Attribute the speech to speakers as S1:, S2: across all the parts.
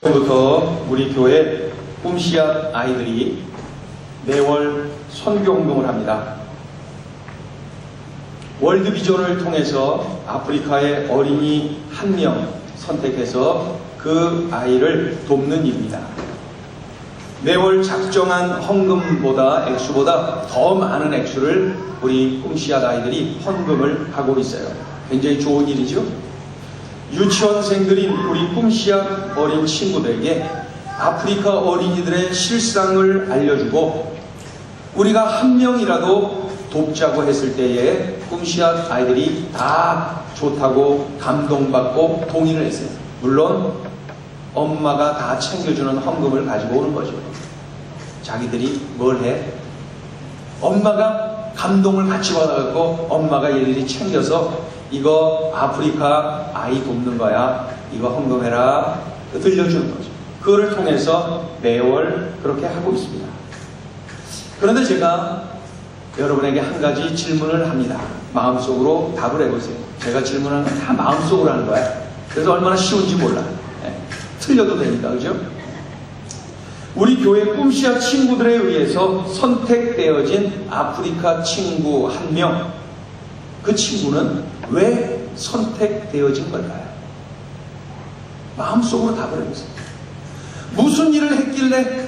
S1: 부터 우리 교회 꿈씨앗 아이들이 매월 선교 운동을 합니다. 월드비전을 통해서 아프리카의 어린이 한 명 선택해서 그 아이를 돕는 일입니다. 매월 작정한 헌금보다 액수보다 더 많은 액수를 우리 꿈씨앗 아이들이 헌금을 하고 있어요. 굉장히 좋은 일이죠. 유치원생들인 우리 꿈씨앗 어린 친구들에게 아프리카 어린이들의 실상을 알려주고 우리가 한 명이라도 돕자고 했을 때에 꿈씨앗 아이들이 다 좋다고 감동받고 동의를 했어요. 물론 엄마가 다 챙겨주는 헌금을 가지고 오는 거죠. 자기들이 뭘 해? 엄마가 감동을 같이 받아갖고 엄마가 일일이 챙겨서 이거 아프리카 아이 돕는 거야. 이거 헌금해라. 들려주는 거죠. 그거를 통해서 매월 그렇게 하고 있습니다. 그런데 제가 여러분에게 한 가지 질문을 합니다. 마음속으로 답을 해보세요. 제가 질문하는 건 다 마음속으로 하는 거야. 그래서 얼마나 쉬운지 몰라. 틀려도 되니까, 그죠? 우리 교회 꿈씨앗 친구들에 의해서 선택되어진 아프리카 친구 한 명, 그 친구는 왜 선택되어진 걸까요? 마음속으로 답을 해보세요. 무슨 일을 했길래,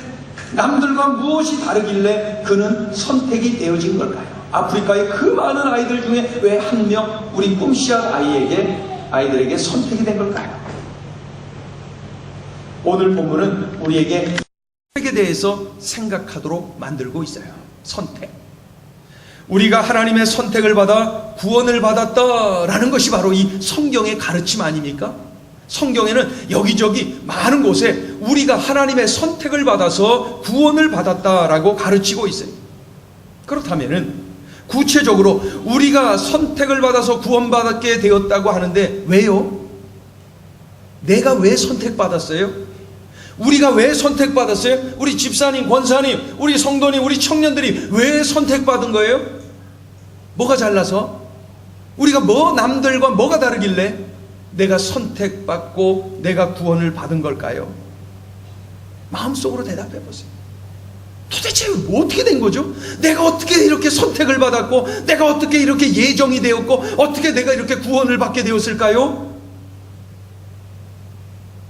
S1: 남들과 무엇이 다르길래 그는 선택이 되어진 걸까요? 아프리카의 그 많은 아이들 중에 왜 한 명 우리 꿈씨앗 아이들에게 선택이 된 걸까요? 오늘 본문은 우리에게 선택에 대해서 생각하도록 만들고 있어요. 선택. 우리가 하나님의 선택을 받아 구원을 받았다라는 것이 바로 이 성경의 가르침 아닙니까? 성경에는 여기저기 많은 곳에 우리가 하나님의 선택을 받아서 구원을 받았다라고 가르치고 있어요. 그렇다면은 구체적으로 우리가 선택을 받아서 구원받게 되었다고 하는데 왜요? 내가 왜 선택받았어요? 우리가 왜 선택받았어요? 우리 집사님, 권사님, 우리 성도님, 우리 청년들이 왜 선택받은 거예요? 뭐가 잘나서? 우리가 남들과 뭐가 다르길래 내가 선택받고 내가 구원을 받은 걸까요? 마음속으로 대답해 보세요. 도대체 어떻게 된 거죠? 내가 어떻게 이렇게 선택을 받았고 내가 어떻게 이렇게 예정이 되었고 어떻게 내가 이렇게 구원을 받게 되었을까요?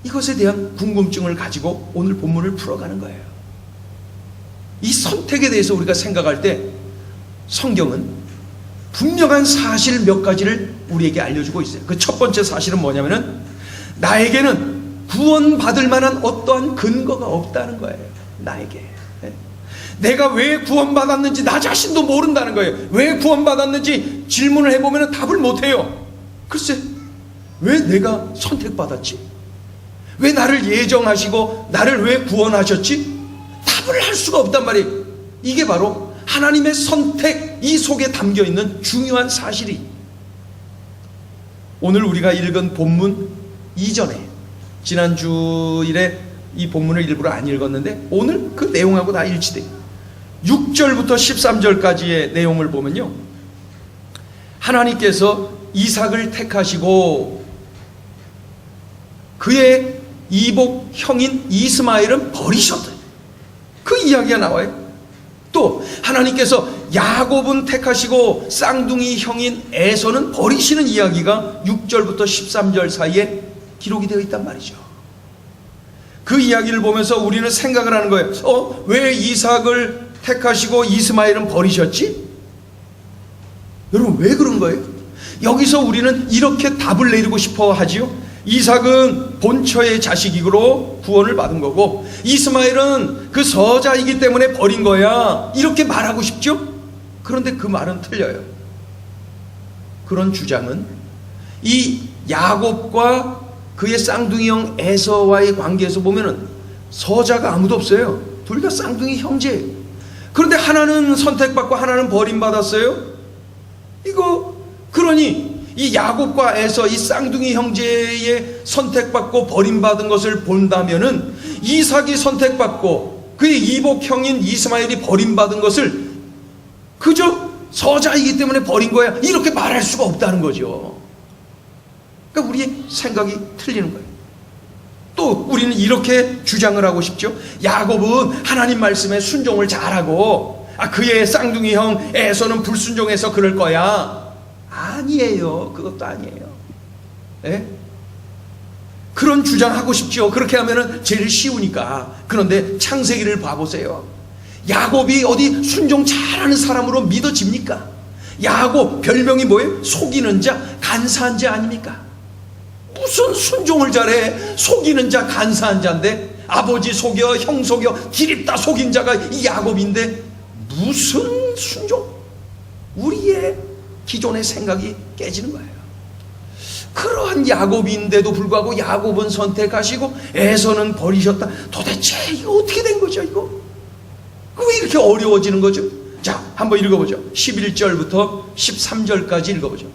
S1: 이것에 대한 궁금증을 가지고 오늘 본문을 풀어가는 거예요. 이 선택에 대해서 우리가 생각할 때 성경은 분명한 사실 몇 가지를 우리에게 알려주고 있어요. 그 첫 번째 사실은 뭐냐면은 나에게는 구원받을 만한 어떠한 근거가 없다는 거예요. 나에게. 내가 왜 구원받았는지 나 자신도 모른다는 거예요. 왜 구원받았는지 질문을 해보면 답을 못해요. 글쎄, 왜 내가 선택받았지? 왜 나를 예정하시고 나를 왜 구원하셨지? 답을 할 수가 없단 말이에요. 이게 바로 하나님의 선택, 이 속에 담겨있는 중요한 사실이. 오늘 우리가 읽은 본문 이전에 지난주일에 이 본문을 일부러 안 읽었는데 오늘 그 내용하고 다 일치돼요. 6절부터 13절까지의 내용을 보면요, 하나님께서 이삭을 택하시고 그의 이복 형인 이스마엘은 버리셨다. 그 이야기가 나와요. 또 하나님께서 야곱은 택하시고 쌍둥이 형인 에서는 버리시는 이야기가 6절부터 13절 사이에 기록이 되어 있단 말이죠. 그 이야기를 보면서 우리는 생각을 하는 거예요. 왜 이삭을 택하시고 이스마엘은 버리셨지? 여러분, 왜 그런 거예요? 여기서 우리는 이렇게 답을 내리고 싶어 하지요. 이삭은 본처의 자식이고 구원을 받은 거고 이스마엘은 그 서자이기 때문에 버린 거야, 이렇게 말하고 싶죠? 그런데 그 말은 틀려요. 그런 주장은 이 야곱과 그의 쌍둥이 형 에서와의 관계에서 보면은 서자가 아무도 없어요. 둘 다 쌍둥이 형제예요. 그런데 하나는 선택받고 하나는 버림받았어요. 그러니 이 야곱과 에서, 이 쌍둥이 형제의 선택받고 버림받은 것을 본다면은 이삭이 선택받고 그의 이복 형인 이스마엘이 버림받은 것을 그저 서자이기 때문에 버린 거야, 이렇게 말할 수가 없다는 거죠. 그러니까 우리의 생각이 틀리는 거예요. 또 우리는 이렇게 주장을 하고 싶죠. 야곱은 하나님 말씀에 순종을 잘하고 그의 쌍둥이 형 에서는 불순종해서 그럴 거야. 아니에요. 그것도 아니에요. 예? 그런 주장하고 싶죠. 그렇게 하면은 제일 쉬우니까. 그런데 창세기를 봐보세요. 야곱이 어디 순종 잘하는 사람으로 믿어집니까? 야곱 별명이 뭐예요? 속이는 자, 간사한 자 아닙니까? 무슨 순종을 잘해? 속이는 자, 간사한 자인데, 아버지 속여, 형 속여, 기립다 속인 자가 이 야곱인데 무슨 순종? 우리의 기존의 생각이 깨지는 거예요. 그러한 야곱인데도 불구하고 야곱은 선택하시고 에서는 버리셨다. 도대체 이거 어떻게 된 거죠, 이거? 왜 이렇게 어려워지는 거죠? 자, 한번 읽어보죠. 11절부터 13절까지 읽어보죠.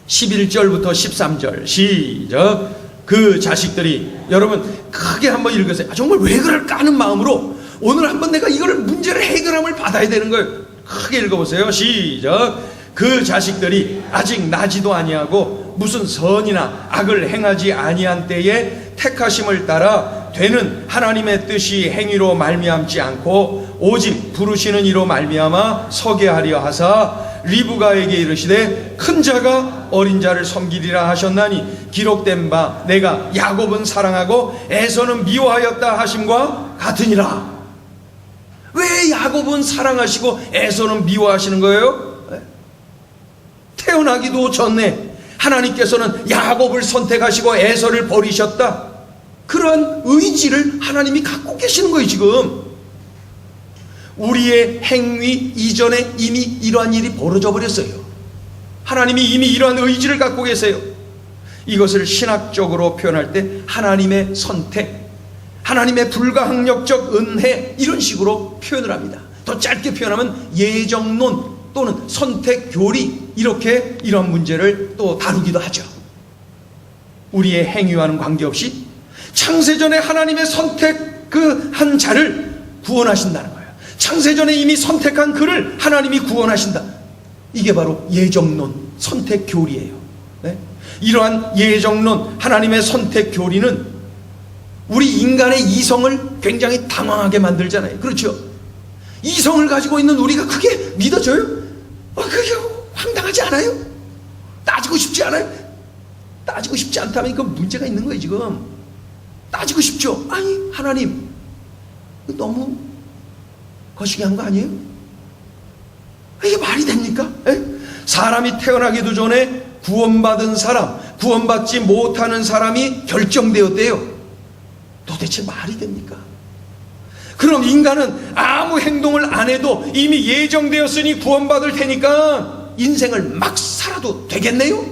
S1: 11절부터 13절 시작. 그 자식들이, 여러분 크게 한번 읽으세요. 정말 왜 그럴까 하는 마음으로 오늘 한번 내가 이거를 문제를 해결함을 받아야 되는 거예요. 크게 읽어보세요. 시작. 그 자식들이 아직 나지도 아니하고 무슨 선이나 악을 행하지 아니한 때에 택하심을 따라 되는 하나님의 뜻이 행위로 말미암지 않고 오직 부르시는 이로 말미암아 서게 하려 하사 리브가에게 이르시되 큰 자가 어린 자를 섬기리라 하셨나니 기록된 바 내가 야곱은 사랑하고 에서는 미워하였다 하심과 같으니라. 왜 야곱은 사랑하시고 에서는 미워하시는 거예요? 태어나기도 전에 하나님께서는 야곱을 선택하시고 에서를 버리셨다. 그러한 의지를 하나님이 갖고 계시는 거예요. 지금 우리의 행위 이전에 이미 이러한 일이 벌어져 버렸어요. 하나님이 이미 이러한 의지를 갖고 계세요. 이것을 신학적으로 표현할 때 하나님의 선택, 하나님의 불가항력적 은혜, 이런 식으로 표현을 합니다. 더 짧게 표현하면 예정론 또는 선택 교리, 이렇게 이런 문제를 또 다루기도 하죠. 우리의 행위와는 관계없이 창세전에 하나님의 선택 그 한 자를 구원하신다는 거예요. 창세전에 이미 선택한 그를 하나님이 구원하신다. 이게 바로 예정론, 선택 교리예요. 네? 이러한 예정론, 하나님의 선택 교리는 우리 인간의 이성을 굉장히 당황하게 만들잖아요. 그렇죠? 이성을 가지고 있는 우리가 그게 믿어져요? 그게 황당하지 않아요? 따지고 싶지 않아요? 따지고 싶지 않다면 이건 문제가 있는 거예요. 지금 따지고 싶죠? 아니 하나님 너무 거시기한 거 아니에요? 이게 말이 됩니까? 사람이 태어나기도 전에 구원받은 사람, 구원받지 못하는 사람이 결정되었대요. 도대체 말이 됩니까? 그럼 인간은 아무 행동을 안 해도 이미 예정되었으니 구원받을 테니까 인생을 막 살아도 되겠네요?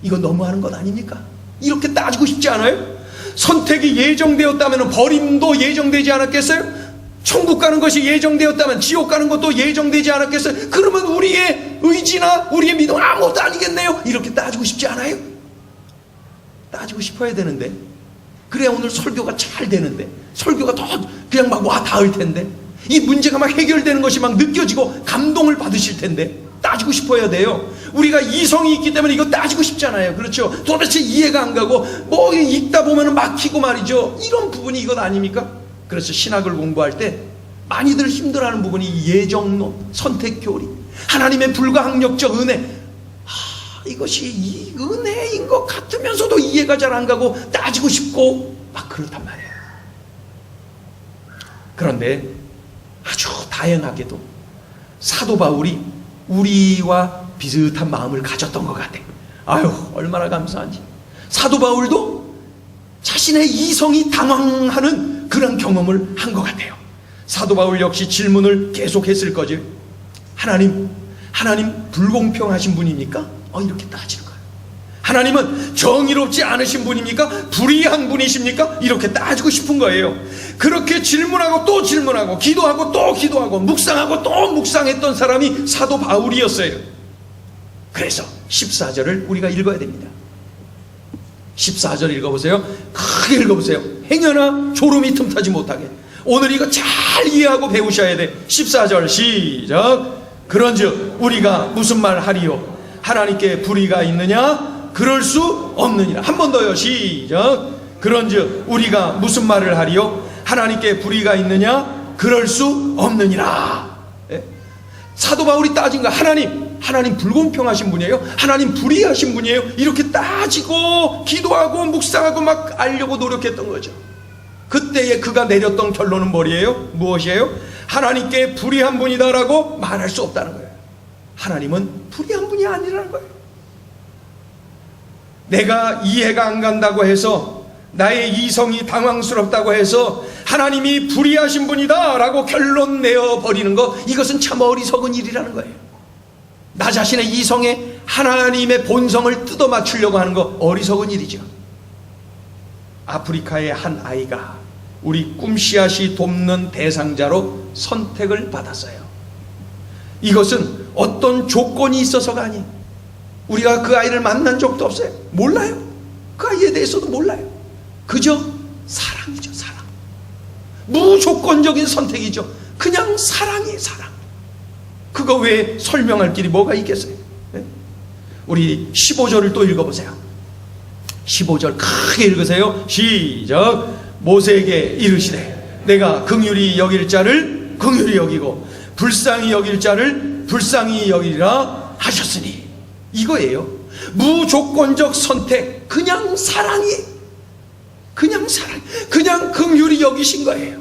S1: 이거 너무하는 것 아닙니까? 이렇게 따지고 싶지 않아요? 선택이 예정되었다면 버림도 예정되지 않았겠어요? 천국 가는 것이 예정되었다면 지옥 가는 것도 예정되지 않았겠어요? 그러면 우리의 의지나 우리의 믿음은 아무것도 아니겠네요? 이렇게 따지고 싶지 않아요? 따지고 싶어야 되는데, 그래야 오늘 설교가 잘 되는데, 설교가 더 그냥 막 와 닿을 텐데, 이 문제가 막 해결되는 것이 막 느껴지고 감동을 받으실 텐데, 따지고 싶어야 돼요. 우리가 이성이 있기 때문에 이거 따지고 싶잖아요. 그렇죠? 도대체 이해가 안 가고 뭐 읽다 보면 막히고 말이죠. 이런 부분이 이것 아닙니까? 그래서 신학을 공부할 때 많이들 힘들어하는 부분이 예정론, 선택교리, 하나님의 불가항력적 은혜. 이것이 이 은혜인 것 같으면서도 이해가 잘 안 가고 따지고 싶고 막 그렇단 말이에요. 그런데 아주 다양하게도 사도 바울이 우리와 비슷한 마음을 가졌던 것 같아. 아유, 얼마나 감사한지. 사도 바울도 자신의 이성이 당황하는 그런 경험을 한 것 같아요. 사도 바울 역시 질문을 계속했을 거죠. 하나님 불공평하신 분입니까? 이렇게 따지는 거예요. 하나님은 정의롭지 않으신 분입니까? 불의한 분이십니까? 이렇게 따지고 싶은 거예요. 그렇게 질문하고 또 질문하고 기도하고 또 기도하고 묵상하고 또 묵상했던 사람이 사도 바울이었어요. 그래서 14절을 우리가 읽어야 됩니다. 14절 읽어보세요. 크게 읽어보세요. 행여나 졸음이 틈타지 못하게. 오늘 이거 잘 이해하고 배우셔야 돼. 14절 시작. 그런즉 우리가 무슨 말 하리요? 하나님께 불의가 있느냐? 그럴 수 없느니라. 한 번 더요. 시작. 그런즉 우리가 무슨 말을 하리요? 하나님께 불의가 있느냐? 그럴 수 없느니라. 예? 사도 바울이 따진 거, 하나님 불공평하신 분이에요? 하나님 불의하신 분이에요? 이렇게 따지고 기도하고 묵상하고 막 알려고 노력했던 거죠. 그때에 그가 내렸던 결론은 뭐예요? 무엇이에요? 하나님께 불의한 분이다라고 말할 수 없다는 거예요. 하나님은 불의한 분이 아니라는 거예요. 내가 이해가 안 간다고 해서, 나의 이성이 당황스럽다고 해서 하나님이 불의하신 분이다 라고 결론 내어버리는 것, 이것은 참 어리석은 일이라는 거예요. 나 자신의 이성에 하나님의 본성을 뜯어 맞추려고 하는 것, 어리석은 일이죠. 아프리카의 한 아이가 우리 꿈씨앗이 돕는 대상자로 선택을 받았어요. 이것은 어떤 조건이 있어서가 아니에요. 우리가 그 아이를 만난 적도 없어요. 몰라요. 그 아이에 대해서도 몰라요. 그저 사랑이죠, 사랑. 무조건적인 선택이죠. 그냥 사랑이에요, 사랑. 그거 외에 설명할 길이 뭐가 있겠어요? 네? 우리 15절을 또 읽어보세요. 15절 크게 읽으세요. 시작. 모세에게 이르시되 내가 긍휼히 여길 자를 긍휼히 여기고 불쌍히 여길 자를 불쌍히 여기리라 하셨으니, 이거예요. 무조건적 선택, 그냥 사랑이, 그냥 사랑, 그냥 긍휼히 여기신 거예요.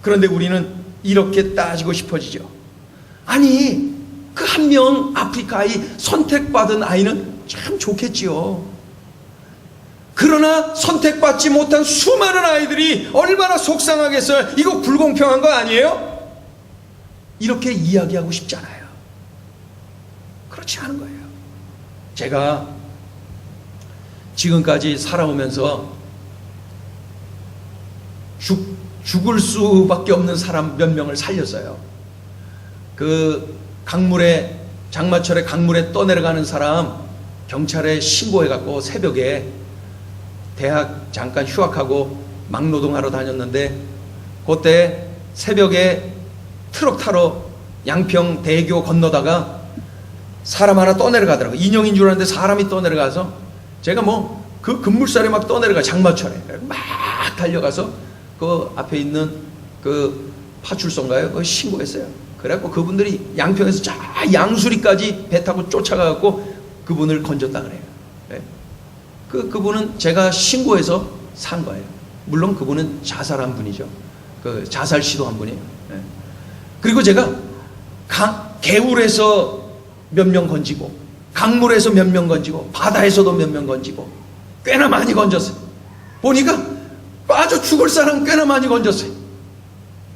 S1: 그런데 우리는 이렇게 따지고 싶어지죠. 아니, 그 한 명 아프리카 아이, 선택받은 아이는 참 좋겠지요. 그러나 선택받지 못한 수많은 아이들이 얼마나 속상하겠어요. 이거 불공평한 거 아니에요? 이렇게 이야기하고 싶잖아요. 그렇지 않은 거예요. 제가 지금까지 살아오면서 죽을 수밖에 없는 사람 몇 명을 살렸어요. 그 강물에, 장마철에 강물에 떠내려가는 사람 경찰에 신고해갖고 새벽에, 대학 잠깐 휴학하고 막노동하러 다녔는데, 그때 새벽에 트럭 타러 양평 대교 건너다가 사람 하나 떠내려가더라고요. 인형인 줄 알았는데 사람이 떠내려가서, 제가 뭐 그 급물살에 막 떠내려가, 장마철에 막 달려가서 그 앞에 있는 그 파출소인가요? 그거 신고했어요. 그래갖고 그분들이 양평에서 자 양수리까지 배 타고 쫓아가갖고 그분을 건졌다 그래요. 네. 그분은 제가 신고해서 산 거예요. 물론 그분은 자살한 분이죠. 그 자살 시도한 분이에요. 네. 그리고 제가 개울에서 몇 명 건지고, 강물에서 몇 명 건지고, 바다에서도 몇 명 건지고, 꽤나 많이 건졌어요. 보니까 아주 죽을 사람 꽤나 많이 건졌어요.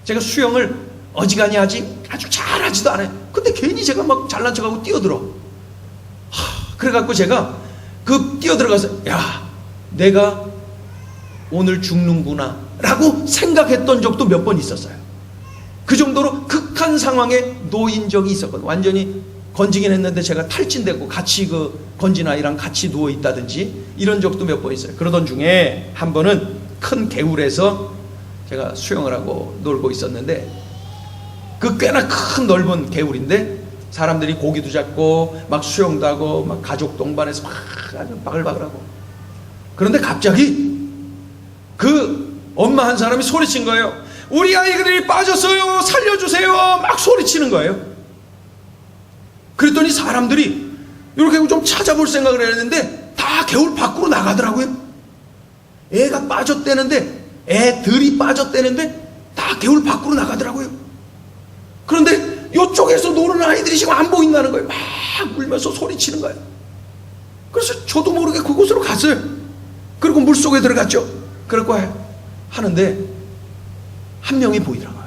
S1: 제가 수영을 어지간히 하지 아주 잘하지도 않아요. 근데 괜히 제가 막 잘난 척하고 뛰어들어. 그래갖고 제가 그 뛰어들어가서, 야, 내가 오늘 죽는구나 라고 생각했던 적도 몇 번 있었어요. 그 정도로 극한 상황에 놓인 적이 있었거든요. 완전히 건지긴 했는데 제가 탈진되고 같이 그 건진 아이랑 같이 누워 있다든지 이런 적도 몇 번 있어요. 그러던 중에 한 번은 큰 개울에서 제가 수영을 하고 놀고 있었는데, 그 꽤나 큰 넓은 개울인데 사람들이 고기도 잡고 막 수영도 하고 막 가족 동반해서 막 아주 바글바글하고, 그런데 갑자기 그 엄마 한 사람이 소리친 거예요. 우리 아이들이 빠졌어요, 살려주세요, 막 소리치는 거예요. 그랬더니 사람들이 이렇게 좀 찾아볼 생각을 했는데 다 개울 밖으로 나가더라고요. 애가 빠졌대는데, 애들이 빠졌대는데 다 개울 밖으로 나가더라고요. 그런데 이쪽에서 노는 아이들이 지금 안 보인다는 거예요. 막 울면서 소리치는 거예요. 그래서 저도 모르게 그곳으로 갔어요. 그리고 물속에 들어갔죠. 그러고 하는데 한 명이 보이더라고요.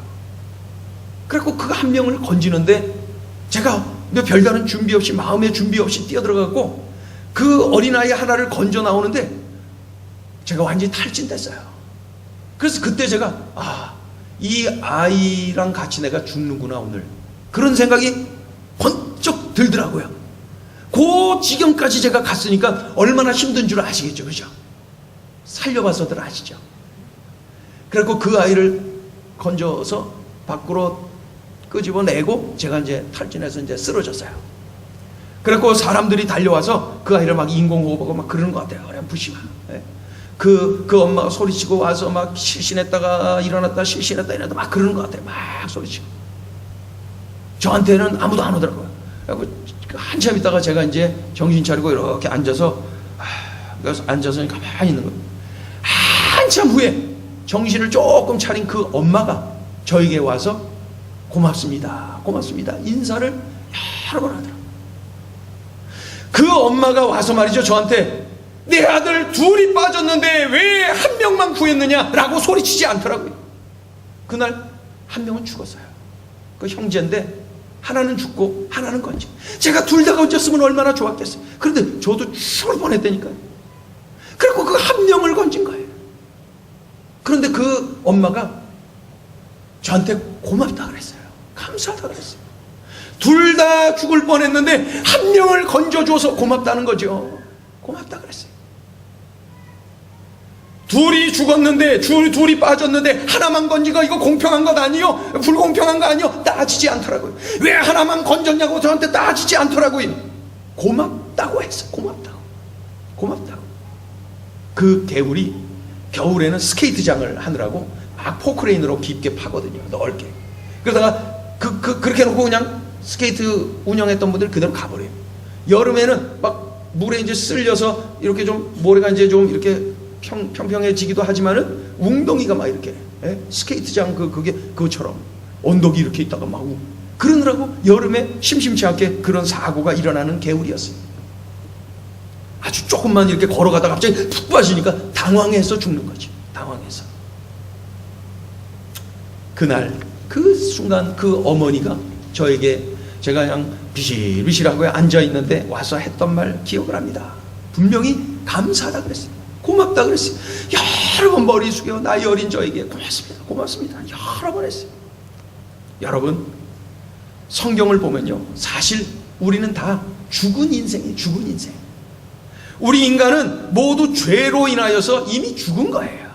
S1: 그래서 그 한 명을 건지는데 제가 별다른 준비 없이, 마음의 준비 없이 뛰어들어가고 그 어린아이 하나를 건져 나오는데 제가 완전히 탈진됐어요. 그래서 그때 제가, 이 아이랑 같이 내가 죽는구나 오늘, 그런 생각이 번쩍 들더라고요. 그 지경까지 제가 갔으니까 얼마나 힘든 줄 아시겠죠, 그죠? 살려봐서들 아시죠? 그리고 그 아이를 건져서 밖으로 끄집어내고 제가 이제 탈진해서 이제 쓰러졌어요. 그래서 사람들이 달려와서 그 아이를 막 인공호흡하고 막 그러는 것 같아요. 어렴풋이. 네. 그 엄마가 소리치고 와서 막 실신했다가 일어났다 실신했다 일어났다 막 그러는 것 같아요. 막 소리치고. 저한테는 아무도 안 오더라고요. 한참 있다가 제가 이제 정신 차리고 이렇게 앉아서 그래서 앉아서 가만히 있는 거예요. 한참 후에 정신을 조금 차린 그 엄마가 저에게 와서 고맙습니다, 고맙습니다 인사를 여러 번 하더라고요. 그 엄마가 와서 말이죠, 저한테 내 아들 둘이 빠졌는데 왜 한 명만 구했느냐 라고 소리치지 않더라고요. 그날 한 명은 죽었어요. 그 형제인데 하나는 죽고 하나는 건져. 제가 둘 다 건졌으면 얼마나 좋았겠어요. 그런데 저도 죽을 뻔했다니까요. 그리고 그 한 명을 건진 거예요. 그런데 그 엄마가 저한테 고맙다 그랬어요. 감사하다 그랬어요. 둘 다 죽을 뻔했는데 한 명을 건져줘서 고맙다는 거죠. 고맙다 그랬어요. 둘이 죽었는데 둘이 빠졌는데 하나만 건진 거 이거 공평한 것 아니요? 불공평한 거 아니요? 따지지 않더라고요. 왜 하나만 건졌냐고 저한테 따지지 않더라고요. 고맙다고 했어. 고맙다고. 그 개울이 겨울에는 스케이트장을 하느라고 막 포크레인으로 깊게 파거든요. 넓게. 그러다가 그렇게 해놓고 그냥 스케이트 운영했던 분들 그대로 가버려요. 여름에는 막 물에 이제 쓸려서 이렇게 좀 모래가 이제 좀 이렇게 평평해지기도 하지만은 웅덩이가 막 이렇게 스케이트장 그것처럼 언덕이 이렇게 있다가 막 그러느라고 여름에 심심치 않게 그런 사고가 일어나는 개울이었어요. 아주 조금만 이렇게 걸어가다가 갑자기 푹 빠지니까 당황해서 죽는 거죠. 당황해서. 그날 그 순간 그 어머니가 저에게 제가 그냥 비실비실하고 앉아있는데 와서 했던 말 기억을 합니다. 분명히 감사하다 그랬어요. 고맙다 그랬어요. 여러 번 머리 숙여 나이 어린 저에게 고맙습니다 여러 번 했어요. 여러분, 성경을 보면요, 사실 우리는 다 죽은 인생이에요. 죽은 인생. 우리 인간은 모두 죄로 인하여서 이미 죽은 거예요.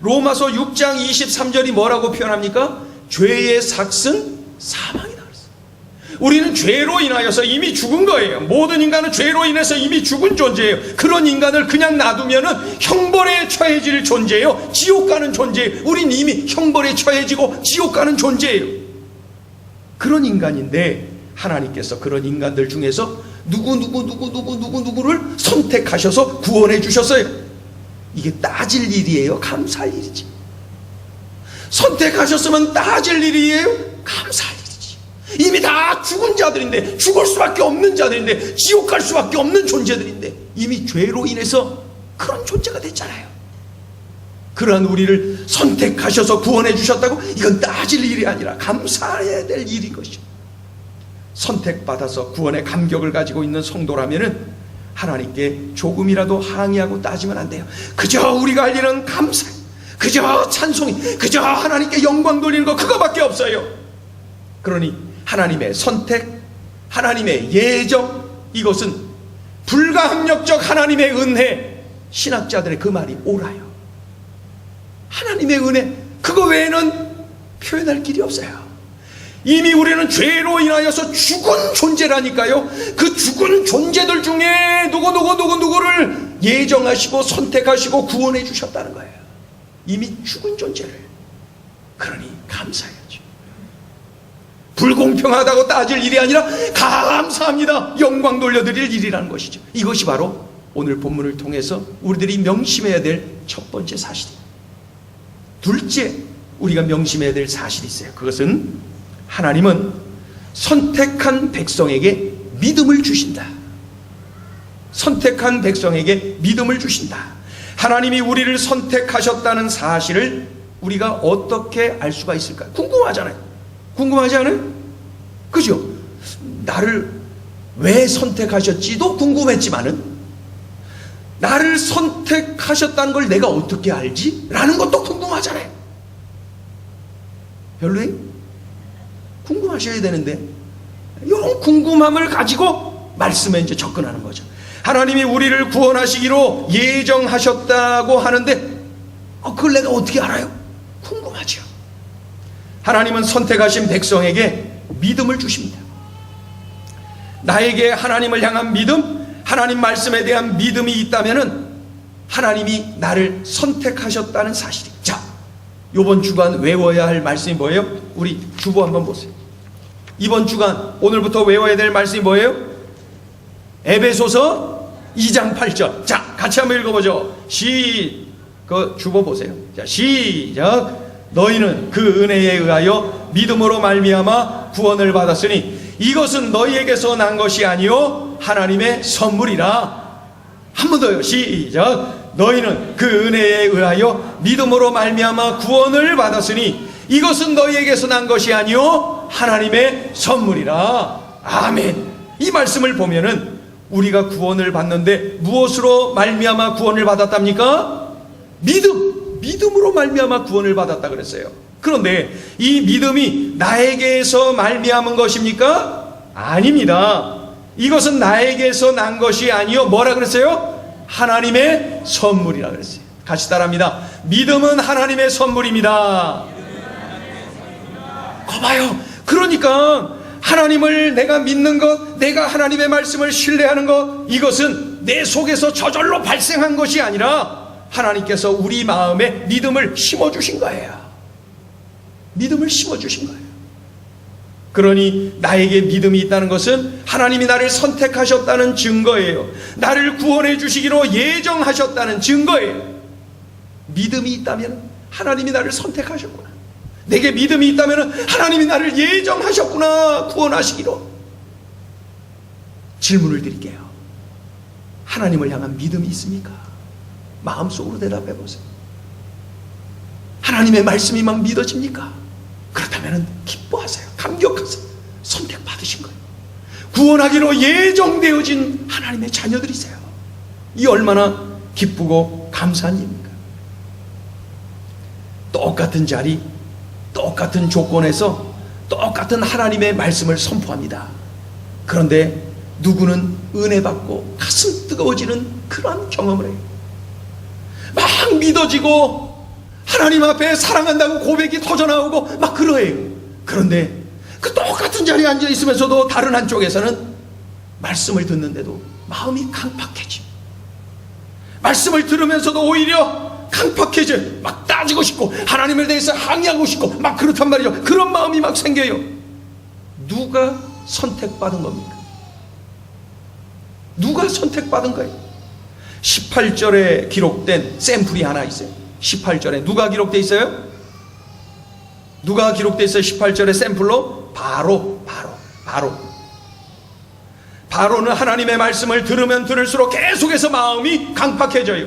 S1: 로마서 6장 23절이 뭐라고 표현합니까? 죄의 삭은 사망이다 그랬어요. 우리는 죄로 인하여서 이미 죽은 거예요. 모든 인간은 죄로 인해서 이미 죽은 존재예요. 그런 인간을 그냥 놔두면은 형벌에 처해질 존재예요. 지옥 가는 존재예요. 우린 이미 형벌에 처해지고 지옥 가는 존재예요. 그런 인간인데 하나님께서 그런 인간들 중에서 누구를 선택하셔서 구원해 주셨어요. 이게 따질 일이에요? 감사할 일이지. 선택하셨으면 따질 일이에요? 감사할 일이지. 이미 다 죽은 자들인데, 죽을 수밖에 없는 자들인데, 지옥 갈 수밖에 없는 존재들인데 이미 죄로 인해서 그런 존재가 됐잖아요. 그러한 우리를 선택하셔서 구원해 주셨다고? 이건 따질 일이 아니라 감사해야 될 일인 것이죠. 선택받아서 구원의 감격을 가지고 있는 성도라면은 하나님께 조금이라도 항의하고 따지면 안 돼요. 그저 우리가 할 일은 감사, 그저 찬송이, 그저 하나님께 영광 돌리는 거 그거밖에 없어요. 그러니 하나님의 선택, 하나님의 예정, 이것은 불가항력적 하나님의 은혜, 신학자들의 그 말이 옳아요. 하나님의 은혜, 그거 외에는 표현할 길이 없어요. 이미 우리는 죄로 인하여서 죽은 존재라니까요. 그 죽은 존재들 중에 누구를 예정하시고 선택하시고 구원해 주셨다는 거예요. 이미 죽은 존재를. 그러니 감사해야죠. 불공평하다고 따질 일이 아니라 감사합니다, 영광 돌려드릴 일이라는 것이죠. 이것이 바로 오늘 본문을 통해서 우리들이 명심해야 될 첫 번째 사실이에요. 둘째, 우리가 명심해야 될 사실이 있어요. 그것은 하나님은 선택한 백성에게 믿음을 주신다. 선택한 백성에게 믿음을 주신다. 하나님이 우리를 선택하셨다는 사실을 우리가 어떻게 알 수가 있을까요? 궁금하잖아요. 궁금하지 않아요? 그죠? 나를 왜 선택하셨지도 궁금했지만은 나를 선택하셨다는 걸 내가 어떻게 알지? 라는 것도 궁금하잖아요. 별로예요? 궁금하셔야 되는데 이런 궁금함을 가지고 말씀에 이제 접근하는 거죠. 하나님이 우리를 구원하시기로 예정하셨다고 하는데 그걸 내가 어떻게 알아요? 궁금하죠. 하나님은 선택하신 백성에게 믿음을 주십니다. 나에게 하나님을 향한 믿음, 하나님 말씀에 대한 믿음이 있다면은 하나님이 나를 선택하셨다는 사실이. 자, 이번 주간 외워야 할 말씀이 뭐예요? 우리 주보 한번 보세요. 이번 주간 오늘부터 외워야 될 말씀이 뭐예요? 에베소서 2장 8절. 자, 같이 한번 읽어보죠. 그 주보 보세요. 자, 시작. 너희는 그 은혜에 의하여 믿음으로 말미암아 구원을 받았으니 이것은 너희에게서 난 것이 아니요 하나님의 선물이라. 한 번 더요. 시작. 너희는 그 은혜에 의하여 믿음으로 말미암아 구원을 받았으니 이것은 너희에게서 난 것이 아니요 하나님의 선물이라. 아멘. 이 말씀을 보면은 우리가 구원을 받는데 무엇으로 말미암아 구원을 받았답니까? 믿음으로 말미암아 구원을 받았다 그랬어요. 그런데 이 믿음이 나에게서 말미암은 것입니까? 아닙니다. 이것은 나에게서 난 것이 아니요 뭐라 그랬어요? 하나님의 선물이라 그랬어요. 같이 따라합니다. 믿음은 하나님의 선물입니다. 거봐요. 그러니까 하나님을 내가 믿는 것, 내가 하나님의 말씀을 신뢰하는 것, 이것은 내 속에서 저절로 발생한 것이 아니라 하나님께서 우리 마음에 믿음을 심어주신 거예요. 믿음을 심어주신 거예요. 그러니 나에게 믿음이 있다는 것은 하나님이 나를 선택하셨다는 증거예요. 나를 구원해 주시기로 예정하셨다는 증거예요. 믿음이 있다면 하나님이 나를 선택하셨구나. 내게 믿음이 있다면 하나님이 나를 예정하셨구나. 구원하시기로. 질문을 드릴게요. 하나님을 향한 믿음이 있습니까? 마음속으로 대답해 보세요. 하나님의 말씀이 막 믿어집니까? 그렇다면 기뻐하세요. 감격하세요. 선택받으신 거예요. 구원하기로 예정되어진 하나님의 자녀들이세요. 이 얼마나 기쁘고 감사한 일입니까? 똑같은 자리, 똑같은 조건에서 똑같은 하나님의 말씀을 선포합니다. 그런데 누구는 은혜 받고 가슴 뜨거워지는 그러한 경험을 해요. 막 믿어지고 하나님 앞에 사랑한다고 고백이 터져나오고 막 그러해요. 그런데 그 똑같은 자리에 앉아 있으면서도 다른 한쪽에서는 말씀을 듣는데도 마음이 강팍해져. 말씀을 들으면서도 오히려 강팍해져. 막 따지고 싶고 하나님에 대해서 항의하고 싶고 막 그렇단 말이죠. 그런 마음이 막 생겨요. 누가 선택받은 겁니까? 누가 선택받은 거예요? 18절에 기록된 샘플이 하나 있어요. 18절에 누가 기록되어 있어요? 누가 기록되어 있어요? 18절에 샘플로 바로는 하나님의 말씀을 들으면 들을수록 계속해서 마음이 강팍해져요.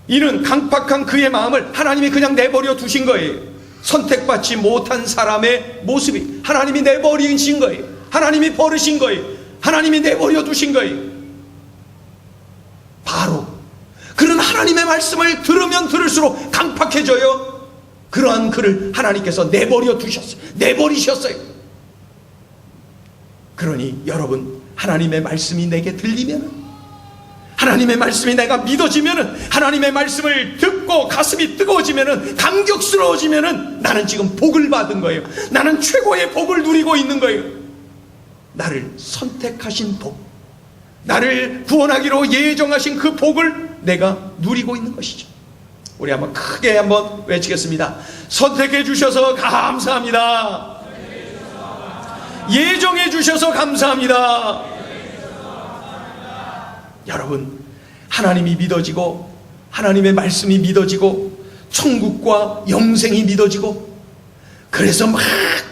S1: 이는 강팍한 그의 마음을 하나님이 그냥 내버려 두신 거예요. 선택받지 못한 사람의 모습이 하나님이 내버리신 거예요. 하나님이 버리신 거예요. 하나님이 내버려 두신 거예요. 그는 하나님의 말씀을 들으면 들을수록 강팍해져요. 그러한 그를 하나님께서 내버려 두셨어요. 내버리셨어요. 그러니 여러분, 하나님의 말씀이 내게 들리면, 하나님의 말씀이 내가 믿어지면, 하나님의 말씀을 듣고 가슴이 뜨거워지면, 감격스러워지면 나는 지금 복을 받은 거예요. 나는 최고의 복을 누리고 있는 거예요. 나를 선택하신 복, 나를 구원하기로 예정하신 그 복을 내가 누리고 있는 것이죠. 우리 한번 크게 한번 외치겠습니다. 선택해 주셔서 감사합니다. 예정해 주셔서 감사합니다. 여러분, 하나님이 믿어지고 하나님의 말씀이 믿어지고 천국과 영생이 믿어지고, 그래서 막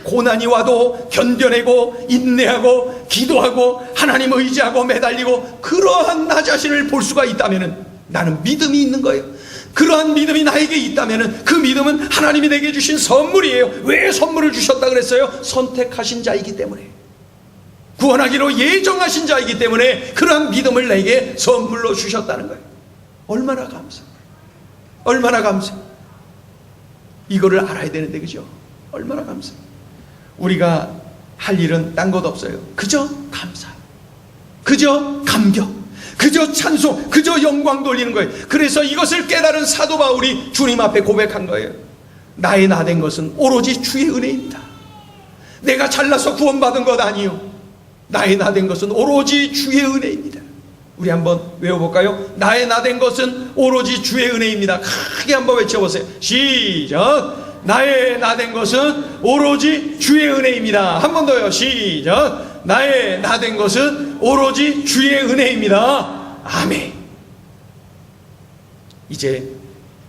S1: 고난이 와도 견뎌내고 인내하고 기도하고 하나님 의지하고 매달리고 그러한 나 자신을 볼 수가 있다면 나는 믿음이 있는 거예요. 그러한 믿음이 나에게 있다면 그 믿음은 하나님이 내게 주신 선물이에요. 왜 선물을 주셨다 그랬어요? 선택하신 자이기 때문에, 구원하기로 예정하신 자이기 때문에 그러한 믿음을 내게 선물로 주셨다는 거예요. 얼마나 감사해요. 얼마나 감사해요. 이거를 알아야 되는데, 그죠? 얼마나 감사해요. 우리가 할 일은 딴 것 없어요. 그저 감사, 그저 감격, 그저 찬송, 그저 영광 돌리는 거예요. 그래서 이것을 깨달은 사도 바울이 주님 앞에 고백한 거예요. 나의 나 된 것은 오로지 주의 은혜입니다. 내가 잘나서 구원받은 것 아니요, 나의 나 된 것은 오로지 주의 은혜입니다. 우리 한번 외워볼까요? 나의 나 된 것은 오로지 주의 은혜입니다. 크게 한번 외쳐보세요. 시작. 나의 나 된 것은 오로지 주의 은혜입니다. 한 번 더요. 시작. 나의 나 된 것은 오로지 주의 은혜입니다. 아멘. 이제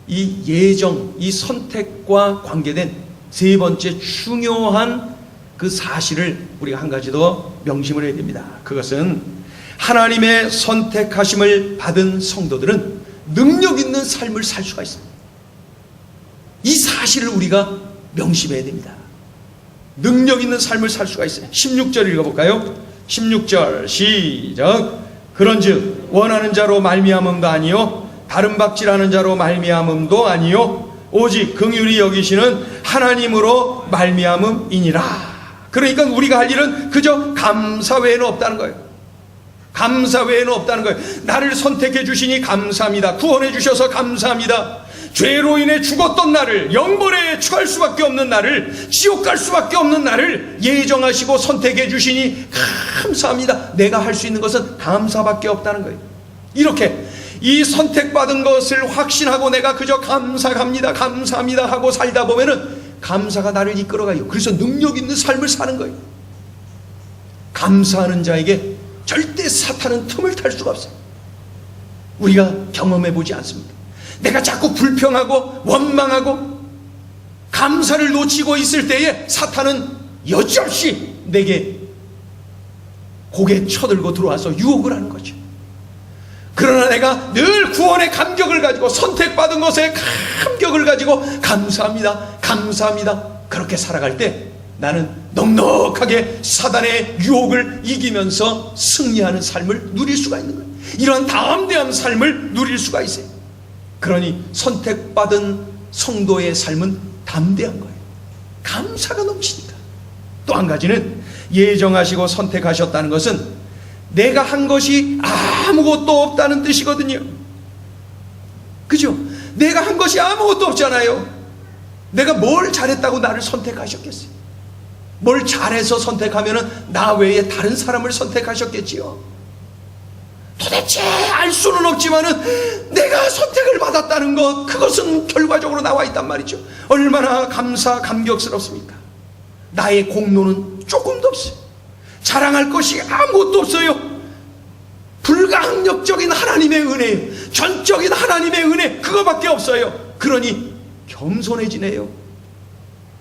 S1: 이 예정, 이 선택과 관계된 세 번째 중요한 그 사실을 우리가 한 가지 더 명심을 해야 됩니다. 그것은 하나님의 선택하심을 받은 성도들은 능력 있는 삶을 살 수가 있습니다. 이 사실을 우리가 명심해야 됩니다. 능력 있는 삶을 살 수가 있어요. 16절 읽어볼까요? 16절 시작. 그런즉 원하는 자로 말미암음도 아니요 다른 박질하는 자로 말미암음도 아니요 오직 긍휼히 여기시는 하나님으로 말미암음이니라. 그러니까 우리가 할 일은 그저 감사 외에는 없다는 거예요. 감사 외에는 없다는 거예요. 나를 선택해 주시니 감사합니다. 구원해 주셔서 감사합니다. 죄로 인해 죽었던 나를, 영벌에 처할 수밖에 없는 나를, 지옥 갈 수밖에 없는 나를 예정하시고 선택해 주시니 감사합니다. 내가 할 수 있는 것은 감사밖에 없다는 거예요. 이렇게 이 선택받은 것을 확신하고 내가 그저 감사합니다, 감사합니다 하고 살다 보면은 감사가 나를 이끌어가요. 그래서 능력 있는 삶을 사는 거예요. 감사하는 자에게 절대 사탄은 틈을 탈 수가 없어요. 우리가 경험해 보지 않습니다. 내가 자꾸 불평하고 원망하고 감사를 놓치고 있을 때에 사탄은 여지없이 내게 고개 쳐들고 들어와서 유혹을 하는 거죠. 그러나 내가 늘 구원의 감격을 가지고 선택받은 것에 감격을 가지고 감사합니다, 감사합니다 그렇게 살아갈 때 나는 넉넉하게 사단의 유혹을 이기면서 승리하는 삶을 누릴 수가 있는 거예요. 이러한 담대한 삶을 누릴 수가 있어요. 그러니 선택받은 성도의 삶은 담대한 거예요. 감사가 넘치니까. 또 한 가지는 예정하시고 선택하셨다는 것은 내가 한 것이 아무것도 없다는 뜻이거든요. 그죠? 내가 한 것이 아무것도 없잖아요. 내가 뭘 잘했다고 나를 선택하셨겠어요? 뭘 잘해서 선택하면은 나 외에 다른 사람을 선택하셨겠지요. 도대체 알 수는 없지만은 내가 선택을 받았다는 것, 그것은 결과적으로 나와 있단 말이죠. 얼마나 감격스럽습니까? 나의 공로는 조금도 없어요. 자랑할 것이 아무것도 없어요. 불가항력적인 하나님의 은혜, 전적인 하나님의 은혜, 그거밖에 없어요. 그러니 겸손해지네요.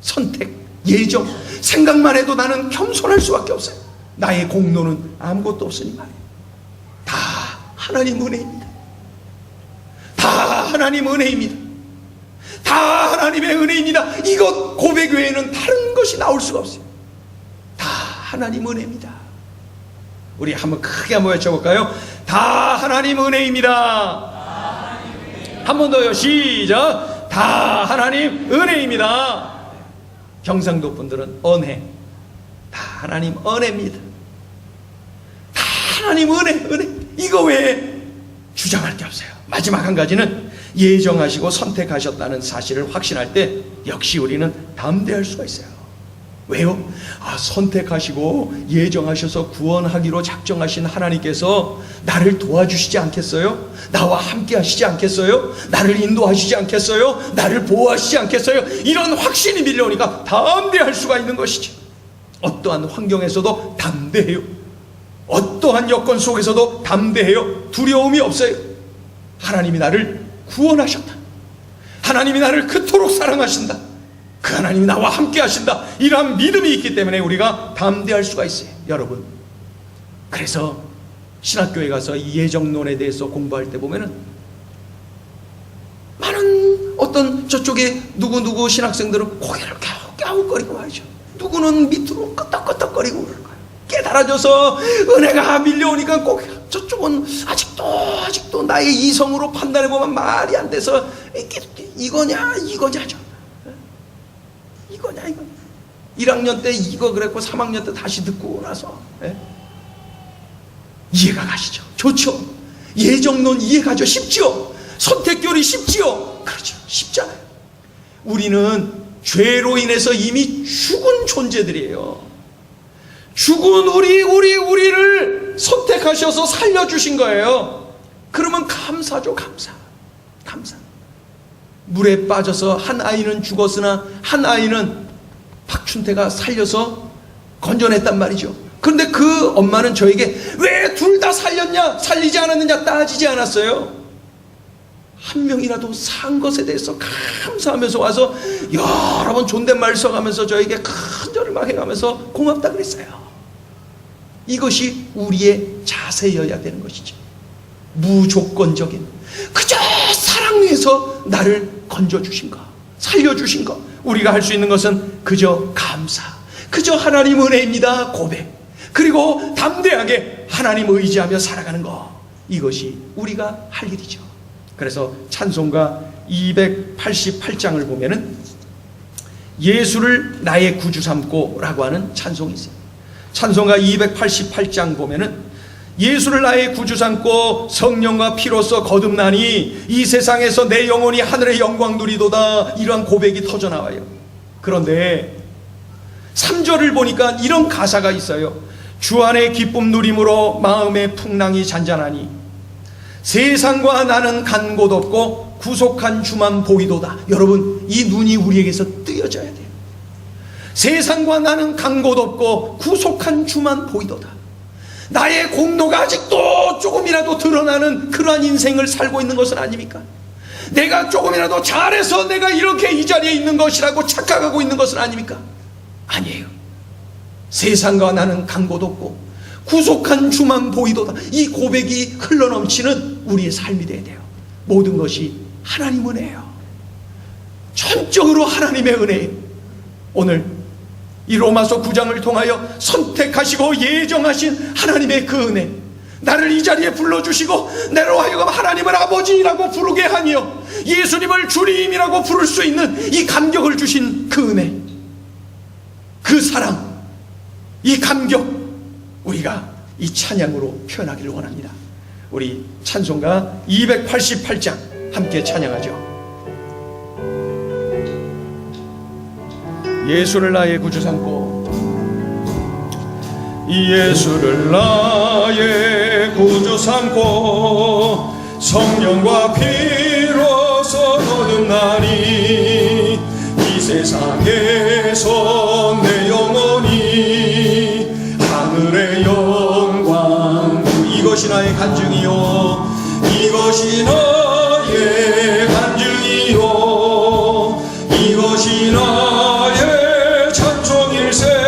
S1: 선택, 예정, 생각만 해도 나는 겸손할 수밖에 없어요. 나의 공로는 아무것도 없으니 말이에요. 다 하나님 은혜입니다. 다 하나님 은혜입니다. 다 하나님의 은혜입니다. 이것 고백 외에는 다른 것이 나올 수가 없어요. 다 하나님 은혜입니다. 우리 한번 크게 한번 외쳐볼까요? 다 하나님 은혜입니다. 한 번 더요. 시작. 다 하나님 은혜입니다. 경상도 분들은 은혜. 다 하나님 은혜입니다. 다 하나님 은혜. 이거 외에 주장할 게 없어요. 마지막 한 가지는 예정하시고 선택하셨다는 사실을 확신할 때 역시 우리는 담대할 수가 있어요. 왜요? 선택하시고 예정하셔서 구원하기로 작정하신 하나님께서 나를 도와주시지 않겠어요? 나와 함께 하시지 않겠어요? 나를 인도하시지 않겠어요? 나를 보호하시지 않겠어요? 이런 확신이 밀려오니까 담대할 수가 있는 것이죠. 어떠한 환경에서도 담대해요. 어떠한 여건 속에서도 담대해요. 두려움이 없어요. 하나님이 나를 구원하셨다. 하나님이 나를 그토록 사랑하신다. 그 하나님이 나와 함께 하신다. 이러한 믿음이 있기 때문에 우리가 담대할 수가 있어요. 여러분, 그래서 신학교에 가서 이 예정론에 대해서 공부할 때 보면은 많은 어떤 저쪽에 누구 신학생들은 고개를 갸웃갸웃거리고 말이죠. 누구는 밑으로 끄덕끄덕거리고 그럴 거예요. 깨달아져서 은혜가 밀려오니까 꼭 저쪽은 아직도 나의 이성으로 판단해보면 말이 안 돼서 이거냐죠. 1학년 때 이거 그랬고 3학년 때 다시 듣고 나서 이해가 가시죠. 좋죠. 예정론 이해가죠. 쉽죠. 선택교리 쉽지요. 그렇죠. 쉽잖아요. 우리는 죄로 인해서 이미 죽은 존재들이에요. 죽은 우리를 선택하셔서 살려주신 거예요. 그러면 감사죠. 감사. 물에 빠져서 한 아이는 죽었으나 한 아이는 박춘태가 살려서 건져냈단 말이죠. 그런데 그 엄마는 저에게 왜 둘 다 살렸냐, 살리지 않았느냐 따지지 않았어요. 한 명이라도 산 것에 대해서 감사하면서 와서 여러 번 존댓말 써가면서 저에게 큰절을 막 해가면서 고맙다 그랬어요. 이것이 우리의 자세여야 되는 것이지. 무조건적인, 그저 사랑해서 나를 건져주신 것, 살려주신 것, 우리가 할 수 있는 것은 그저 감사, 그저 하나님 은혜입니다 고백, 그리고 담대하게 하나님 의지하며 살아가는 것, 이것이 우리가 할 일이죠. 그래서 찬송가 288장을 보면은 예수를 나의 구주 삼고 라고 하는 찬송이 있어요. 찬송가 288장 보면은 예수를 나의 구주 삼고 성령과 피로써 거듭나니 이 세상에서 내 영혼이 하늘의 영광 누리도다, 이러한 고백이 터져 나와요. 그런데 3절을 보니까 이런 가사가 있어요. 주 안의 기쁨 누림으로 마음의 풍랑이 잔잔하니 세상과 나는 간 곳 없고 구속한 주만 보이도다. 여러분, 이 눈이 우리에게서 뜨여져야 돼요. 세상과 나는 간 곳 없고 구속한 주만 보이도다. 나의 공로가 아직도 조금이라도 드러나는 그러한 인생을 살고 있는 것은 아닙니까? 내가 조금이라도 잘해서 내가 이렇게 이 자리에 있는 것이라고 착각하고 있는 것은 아닙니까? 아니에요. 세상과 나는 간 곳 없고 구속한 주만 보이도다. 이 고백이 흘러넘치는 우리의 삶이 되어야 돼요. 모든 것이 하나님 은혜예요. 전적으로 하나님의 은혜예요. 오늘 이 로마서 9장을 통하여 선택하시고 예정하신 하나님의 그 은혜, 나를 이 자리에 불러주시고 내로 하여금 하나님을 아버지라고 부르게 하며 예수님을 주님이라고 부를 수 있는 이 감격을 주신 그 은혜, 그 사랑, 이 감격, 우리가 이 찬양으로 표현하기를 원합니다. 우리 찬송가 288장 함께 찬양하죠. 예수를 나의 구주 삼고, 예수를 나의 구주 삼고 성령과 피로써 거듭나니 이 세상에서 내 영혼이 하늘의 영광, 이것이 나의 간증이요, 이것이 나의 간증이요, 이것이 나의 찬송일세.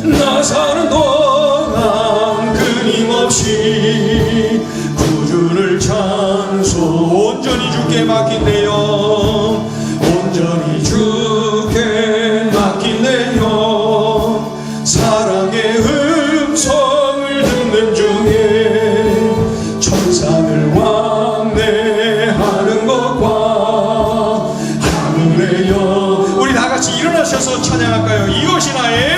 S1: 나 사는 동안 끊임없이 구주를 찬송, 온전히 주께 맡긴 내 영, 온전히 주께 맡긴 내 영, 사랑의 음성을 듣는 중에 천사들 왕래하는 것과 하늘의 영. 우리 다같이 일어나셔서 찬양할까요? 이것이 나의